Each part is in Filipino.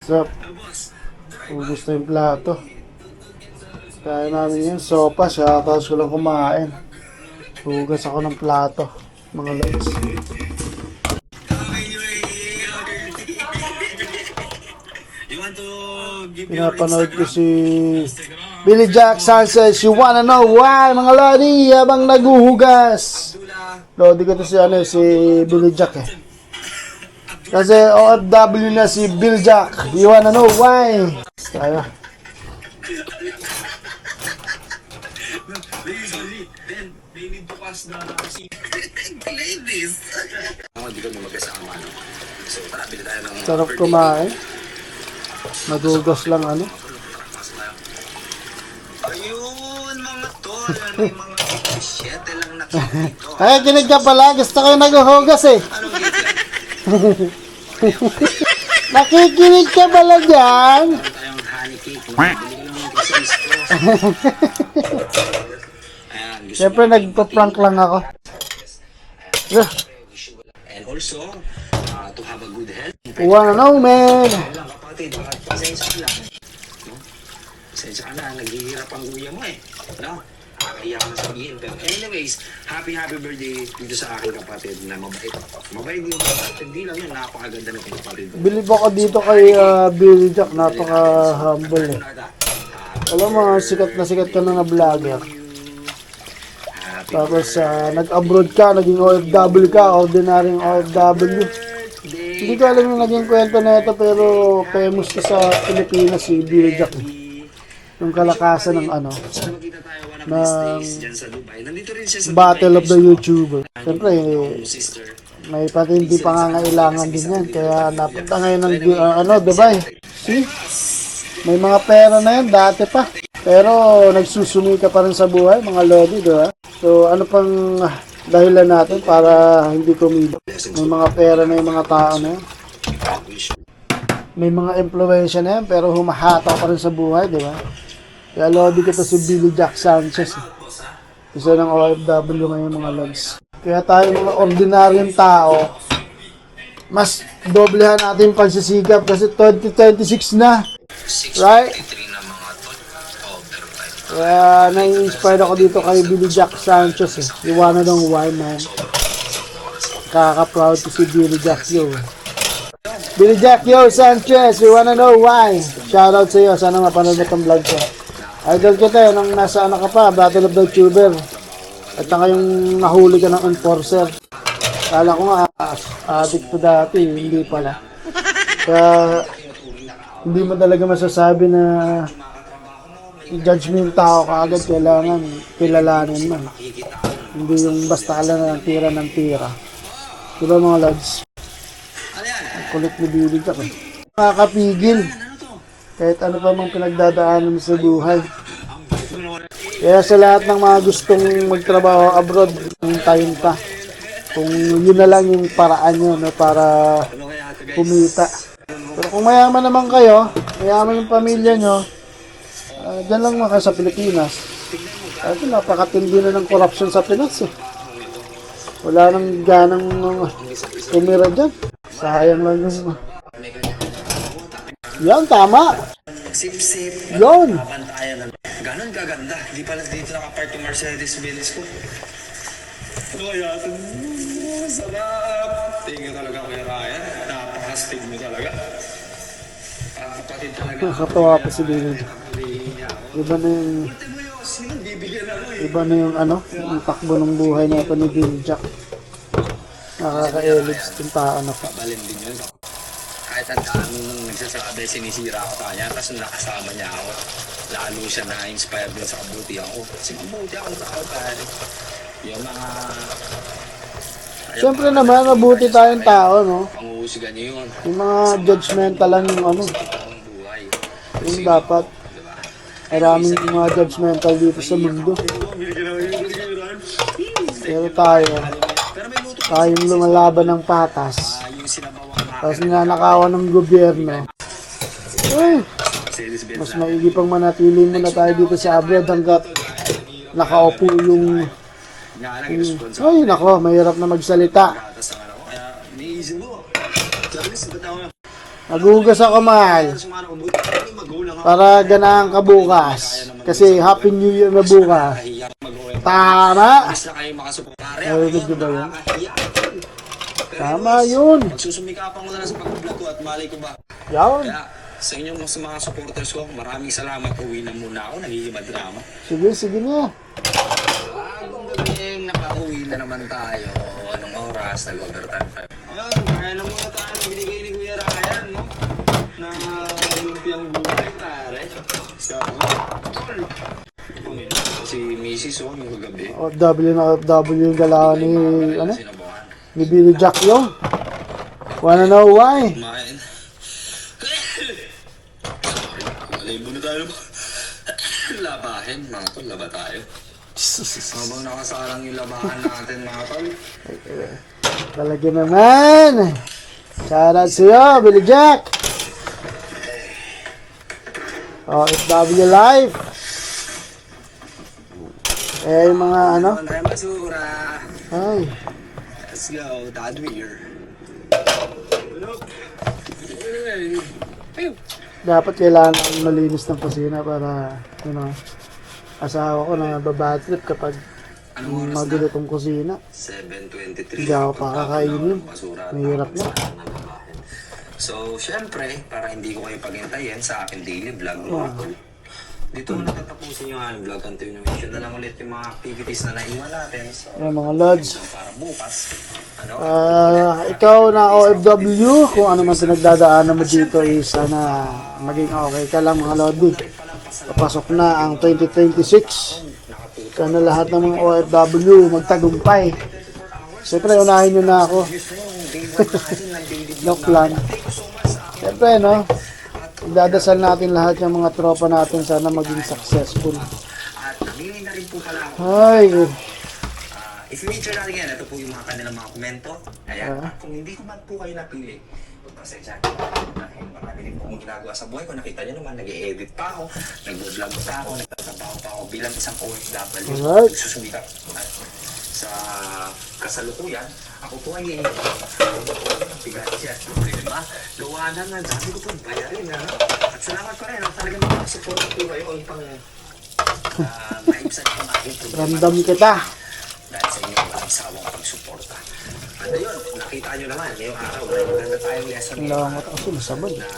Sarap. Ubus na yung plato. Kaya namin yun, sopa siya, tapos ko lang kumain. Hugas ako ng plato, mga lods. Pinapanood ko si Billy Jack Sanchez, You Wanna Know Why, mga lodi, habang naguhugas. Lodi ko to si Billy Jack eh. Kasi OFW na si Billy Jack, You Wanna Know Why. Kaya. Sarap kumain. Nagugas lang ano. Ayun, mga tol. May mga 7 lang nakikito. Ay, kinig ka pala. Gusto ko yung naguhugas eh. Anong gito? Nakikinig ka pala dyan. Tayong honey cake. Bili ko lang yung sa isko. Ayan, gusto Siyempre, nagpa-prank lang ako. And also, to have a good health. Wanna know, man. Lang kapatid, pasensya ka lang. No? Pasensya ka na, naghihirap ang kuya mo eh. No? Nakakaiyak na sabihin. Pero anyways, happy birthday dito sa aking kapatid na mabait. Mabait yung kapatid. Hindi lang yun, napakaganda ng kapatid ko. Bilib ako dito kay Billy Jack. Napaka-humble eh. Alam mo, sikat ka na vlogger. Tapos nag-abroad ka, naging OFW ka, ordinaryong OFW. Hindi ko alam yung naging kwento na ito, pero famous ka sa Pilipinas si Billy Jack. Yung kalakasan ng ano, ng Battle of the YouTuber. Siyempre, may patindi pangangailangan din yan. Kaya napunta ngayon ng Dubai. See? May mga pera na yan, dati pa. Pero nagsusumika pa rin sa buhay, mga lodi, diba? So, ano pang dahilan natin para hindi kumita? May mga pera na yung mga tao na yan. May mga impluensya na yan, pero humahataw pa rin sa buhay, diba? Kaya lodi ko to si Billy Jack Sanchez. Isa ng OFW ngayon, mga lods. Kaya tayo mga ordinaryong tao, mas doblehan natin yung pagsisigap kasi 2026 na. Right? Kaya nai-inspire ako dito kay Billy Jack Sanchez eh. You wanna know why, man? Kaka-proud to si Billy Jack yo. Billy Jack yo Sanchez, you wanna know why? Shoutout sa iyo, sana mapanood mo itong vlog ko. Idol kita nung nasa ka pa, Battle of the YouTuber. At saka yung nahuli ka ng enforcer. Kala ko nga, addict to dati, hindi pala. Kaya, hindi mo talaga masasabi na i-judge mo yung tao kaagad, kailangan kilalanin mo. Hindi yung basta ka lang ng tira. Diba mga lads? Ang kulit ni Billy Jack eh. Makakapigil. Kahit ano pa mang pinagdadaanan mo sa buhay. Kaya sa lahat ng mga gustong magtrabaho abroad, hintayin pa. Kung yun na lang yung paraan nyo no, para kumita. Pero kung mayaman naman kayo, mayaman yung pamilya nyo, dyan lang mga sa Pilipinas. Kasi napakatindi na ng corruption sa Pinas eh. Wala nang ganang tumira dyan. Sayang lang yung... Yan, tama. Sip-sip. Yun. Ganon kaganda. Di pala dito nakapart yung Mercedes-Benz ko. Kaya ito. Sarap. Tingin talaga Kuya Ryan. Napakastig mo talaga. Kapatid talaga. Nakakatawa pa si Billy. Iba na yung ano, yung takbo ng buhay na ito ni Billy Jack. Nakaka-elips yung tao na pa. Pabalin din yun. Kahit ang daming nagsasabi, sinisira ako sa kanya, tapos nakasama niya ako. Lalo siya na-inspire din sa kabutihan ko. Kasi mabuti akong tao pare. Yung mga... Siyempre naman, mabuti tayong tao, no? Panguhusigan niyo yun. Yung mga judgmental lang yung ano. Yung dapat. Maraming mga judgmental dito sa mundo. Pero tayong lumalaban ng patas. Tapos ninanakawan ng gobyerno. Mas maigi pang manatili muna tayo dito sa abroad hanggat nakaupo yung... Ay, nako, mahirap na magsalita. Maghugas ako, mahal. Para ganahan ka bukas. Kasi Happy New Year na bukas. Tama! Narinig niyo ba yun? Tama yun. Magsusumikapan ko na lang sa pag-vlog ko at malay ko ba. Yan. Kaya sa inyong mga supporters ko, maraming salamat. Uwi na muna ako, nagiging drama. Sige na. Bagong gabi, nakauwi na naman tayo. Anong oras? Nag-overtime tayo. Ayun, kaya na muna tayo. Binigay ni Kuya Ryan, no? Na lumpiang buhay, pare. So, si Mrs. Oh, yung gabi. OFW na OFW yung galaw ni, ano? Sinabuhan. Ni Billy Jack yung. Wanna know why? Kumain. Malay muna tayo. Labahin, mga tol. Laba tayo. Habang nakasalang yung labahan natin, mga tol. Talaga naman. Shoutout sa'yo, Billy Jack. OFW Life. Eh, yung mga ano? Tayo basura. Ay, Let's go, Tadweer. dapat kailangan akong malinis ng kusina para, you know, asawa ko na babad trip kapag Anong oras magulo na? tong kusina. 7:23. Hindi ako pakakainin. Basura. Mahirap na. So, syempre, para hindi ko kayo paghintayin sa aking daily vlog, mga tol, dito mo natatapusin yung aking vlog continuation na lang ulit yung mga activities na naiwan natin. So, Yung mga lods. so para bukas, ano? Ikaw na OFW, kung ano man pinagdadaanan mo dito is sana maging okay ka lang mga lodi. Papasok na ang 2026. Sana lahat ng mga OFW magtagumpay. Siyempre, unahin nyo na ako. No plan. Siyempre, no? Idadasal natin lahat yung mga tropa natin sana maging successful. At namili na rin po pala ako. Ay, I-feature natin yan. Ito po yung mga kanilang mga komento. Ayan. Kung hindi ko man po kayo napili, pasensya. Dahil marami rin po akong ginagawa sa buhay ko. Nakita nyo naman, nag-e-edit pa ako, nag-vlog pa ako, nagtatrabaho pa ako bilang isang OFW. Alright. Nagsusumikap sa kasalukuyan. Ako po ay bigat siya. Diba? Gawanan na. Sabi ko po, bayarin. Ano? At salamat pa rin. Talagang makasupport po kayo. Ang pang maibsan yung aking programa. ramdam kita. Dahil sa inyong walang sawang pagsuporta. At ayun, nakita nyo naman, ngayong araw, may maganda tayong lesson Ang langat ako sumasabad. na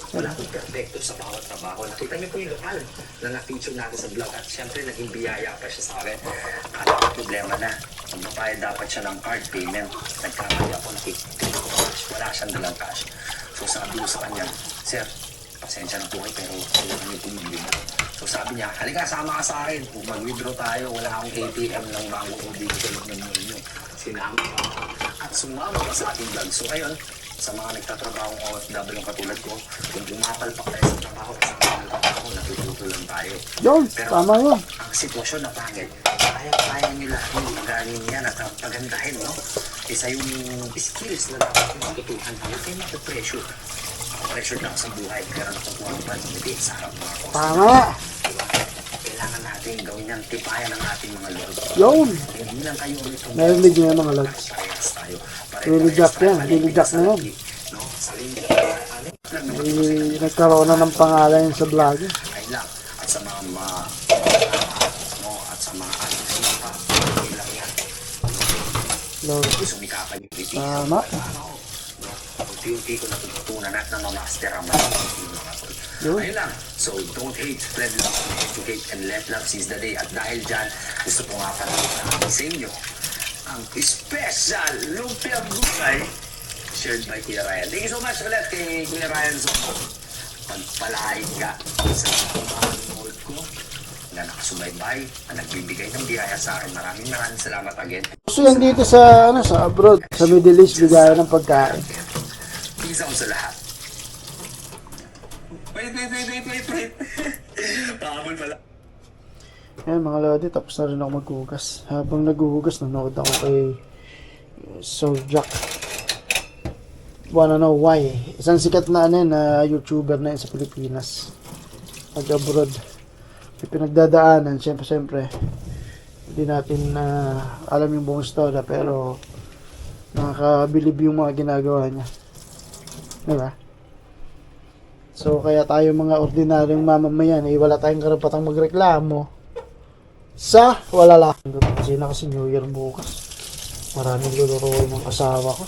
wala akong perfecto sa bawat trabaho. Nakita nyo po yung lokal na na-feature natin sa vlog at syempre naging biyaya pa siya sa akin. At ang problema na, magbabayad dapat siya ng card payment. Nagkamali ako, nakikita ko cash. Wala siyang dalang cash. So sabi ko sa kanya, Sir, pasensya na po kayo pero kailangan niyo pumili mo. So sabi niya, halika sama ka sa akin. Kung mag-withdraw tayo, wala akong ATM ng banko o dito sa loob ng ninyo. Sinama ka at sumama ka sa ating vlog. So ayun, sa mga nagtatrabahong OFW katulad ko, kung pumapalpak tayo sa trabaho, kasama ng trabaho, natututo lang tayo. Yun, Pero tama yun. ang sitwasyon na pangit, kaya nila yung magaling yan at pagandahin, no? Isa yung skills na dapat yung matutuhan. Huwag kayo matupressure. Pressure lang sa buhay, pero nakukuha ang pansitin sa harap mga kosa. Tama. Diba? Kailangan natin gawin yung tipayan ng ating mga lord. Yun. Hindi lang kayo ulit yung Narinig niyo yung mga lods. parehas tayo. Billy Jack yan. Billy Jack na yan. No? Salim, Ay, nagkaroon na ng pangalan yun sa vlog. ay lang. At sa mga mo at sa mga anak sa pa, ilang yan. Lord. Sumikapan yung pipi. Tama. Unti-unti ko natutunan at namamaster ang mga Yun. ayun lang. So, don't hate, spread love, educate, and let love seize the day. At dahil dyan, gusto ko nga pala na sa inyo ang special lumpiang gulay shared by Kuya Ryan. Thank you so much ulit kay Kuya Ryan. So, pagpalain ka sa mga ko na nakasubaybay, na nagbibigay ng biyaya sa akin. Maraming salamat again. Gusto yan dito sa, ano, sa abroad, sa Middle East, bigayan ng pagkain. Peace out sa lahat. Wait. Pahabol pala. Ayan mga lodi, tapos na rin ako maghugas. Habang naghuhugas, nanood ako kay Souljack. Wanna know why? Isang sikat na ano yun, na YouTuber na yun sa Pilipinas. Pag-abroad. May pinagdadaanan, siyempre, hindi natin alam yung buong story, pero nakakabilib yung mga ginagawa niya. Diba? So, kaya tayo mga ordinaryong mamamayan, wala tayong karapatang magreklamo sa wala lang. Kasi na kasi New Year bukas. Maraming luluruin ng asawa ko.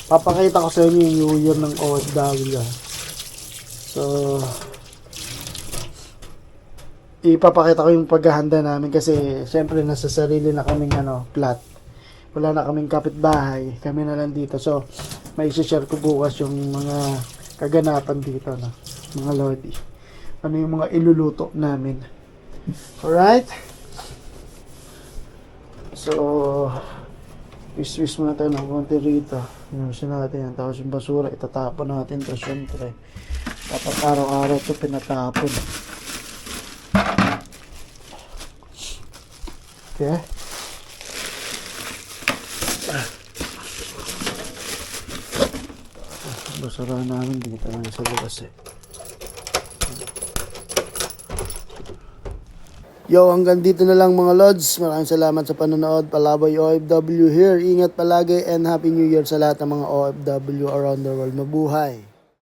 Papakita ko sa inyo yung New Year ng OFW. So, ipapakita ko yung paghahanda namin kasi syempre nasa sarili na kaming plot. Wala na kaming kapitbahay, kami na lang dito. So, may share ko bukas yung mga kaganapan dito, no? Mga lodi. Ano yung mga iluluto namin. Alright? So, wis-wis muna tayo ng konti rito. Inusin natin yan. Tapos yung basura, itatapon natin ito syempre. Dapat araw-araw ito pinatapon. Okay? Basura namin dito lang sa labas eh. Yo, hanggang dito na lang mga lods. Maraming salamat sa panonood. Palaboy OFW here. Ingat palagi and Happy New Year sa lahat ng mga OFW around the world. Mabuhay!